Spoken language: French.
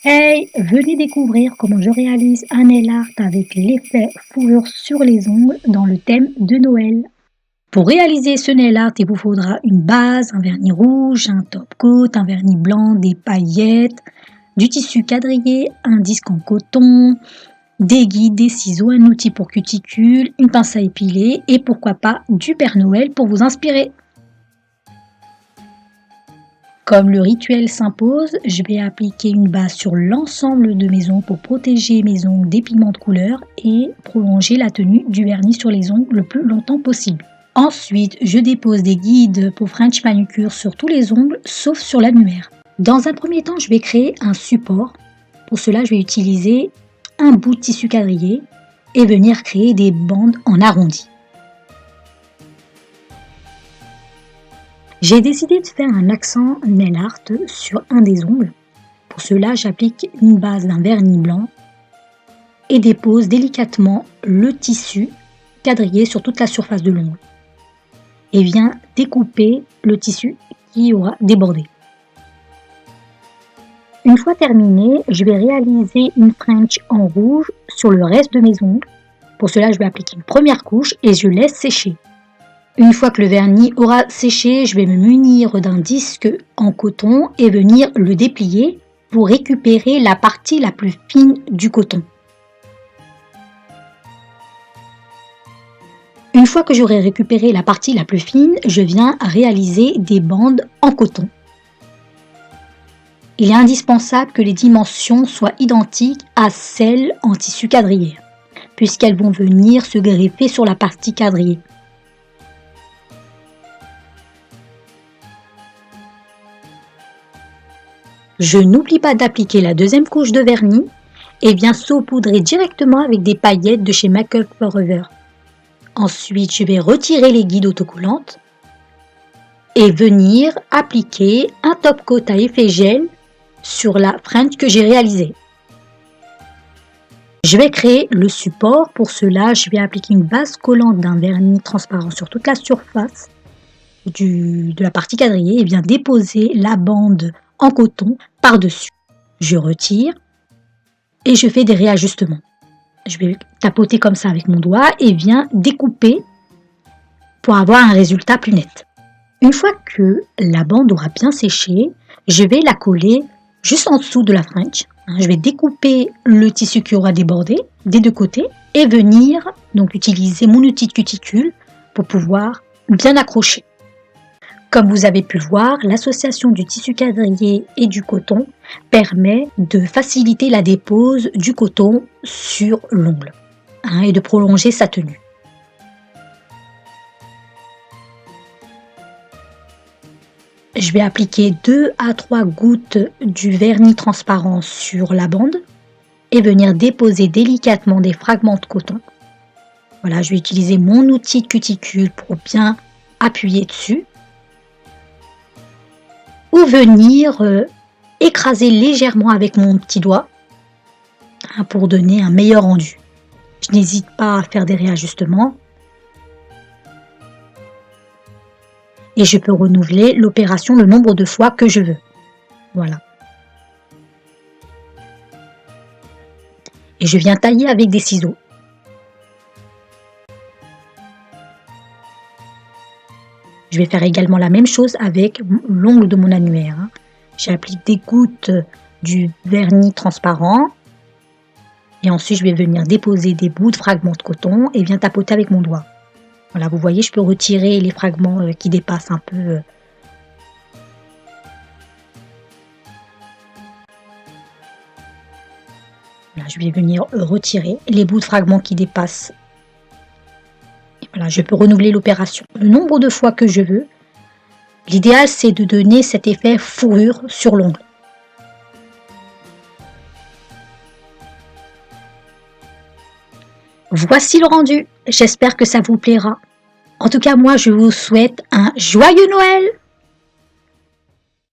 Hey, venez découvrir comment je réalise un nail art avec l'effet fourrure sur les ongles dans le thème de Noël. Pour réaliser ce nail art, il vous faudra une base, un vernis rouge, un top coat, un vernis blanc, des paillettes, du tissu quadrillé, un disque en coton, des guides, des ciseaux, un outil pour cuticule, une pince à épiler et pourquoi pas du Père Noël pour vous inspirer. Comme le rituel s'impose, je vais appliquer une base sur l'ensemble de mes ongles pour protéger mes ongles des pigments de couleur et prolonger la tenue du vernis sur les ongles le plus longtemps possible. Ensuite, je dépose des guides pour French manucure sur tous les ongles sauf sur l'annulaire. Dans un premier temps, je vais créer un support. Pour cela, je vais utiliser un bout de tissu quadrillé et venir créer des bandes en arrondi. J'ai décidé de faire un accent nail art sur un des ongles. Pour cela, j'applique une base d'un vernis blanc et dépose délicatement le tissu quadrillé sur toute la surface de l'ongle. Et viens découper le tissu qui aura débordé. Une fois terminé, je vais réaliser une French en rouge sur le reste de mes ongles. Pour cela, je vais appliquer une première couche et je laisse sécher. Une fois que le vernis aura séché, je vais me munir d'un disque en coton et venir le déplier pour récupérer la partie la plus fine du coton. Une fois que j'aurai récupéré la partie la plus fine, je viens réaliser des bandes en coton. Il est indispensable que les dimensions soient identiques à celles en tissu quadrillé, puisqu'elles vont venir se greffer sur la partie quadrillée. Je n'oublie pas d'appliquer la deuxième couche de vernis et bien saupoudrer directement avec des paillettes de chez Make Up Forever. Ensuite, je vais retirer les guides autocollantes et venir appliquer un top coat à effet gel sur la French que j'ai réalisée. Je vais créer le support. Pour cela, je vais appliquer une base collante d'un vernis transparent sur toute la surface de la partie quadrillée et bien déposer la bande en coton par-dessus. Je retire et je fais des réajustements. Je vais tapoter comme ça avec mon doigt et viens découper pour avoir un résultat plus net. Une fois que la bande aura bien séché, je vais la coller juste en dessous de la French. Je vais découper le tissu qui aura débordé des deux côtés et venir donc utiliser mon outil de cuticule pour pouvoir bien accrocher. Comme vous avez pu le voir, l'association du tissu quadrillé et du coton permet de faciliter la dépose du coton sur l'ongle et de prolonger sa tenue. Je vais appliquer 2 à 3 gouttes du vernis transparent sur la bande et venir déposer délicatement des fragments de coton. Voilà, je vais utiliser mon outil de cuticule pour bien appuyer dessus. Ou venir écraser légèrement avec mon petit doigt pour donner un meilleur rendu. Je n'hésite pas à faire des réajustements. Et je peux renouveler l'opération le nombre de fois que je veux. Voilà. Et je viens tailler avec des ciseaux. Je vais faire également la même chose avec l'ongle de mon annulaire. J'applique des gouttes du vernis transparent. Et ensuite, je vais venir déposer des bouts de fragments de coton et viens tapoter avec mon doigt. Voilà, vous voyez, je peux retirer les fragments qui dépassent un peu. Voilà, je vais venir retirer les bouts de fragments qui dépassent. Voilà, je peux renouveler l'opération le nombre de fois que je veux. L'idéal, c'est de donner cet effet fourrure sur l'ongle. Voici le rendu. J'espère que ça vous plaira. En tout cas, moi, je vous souhaite un joyeux Noël!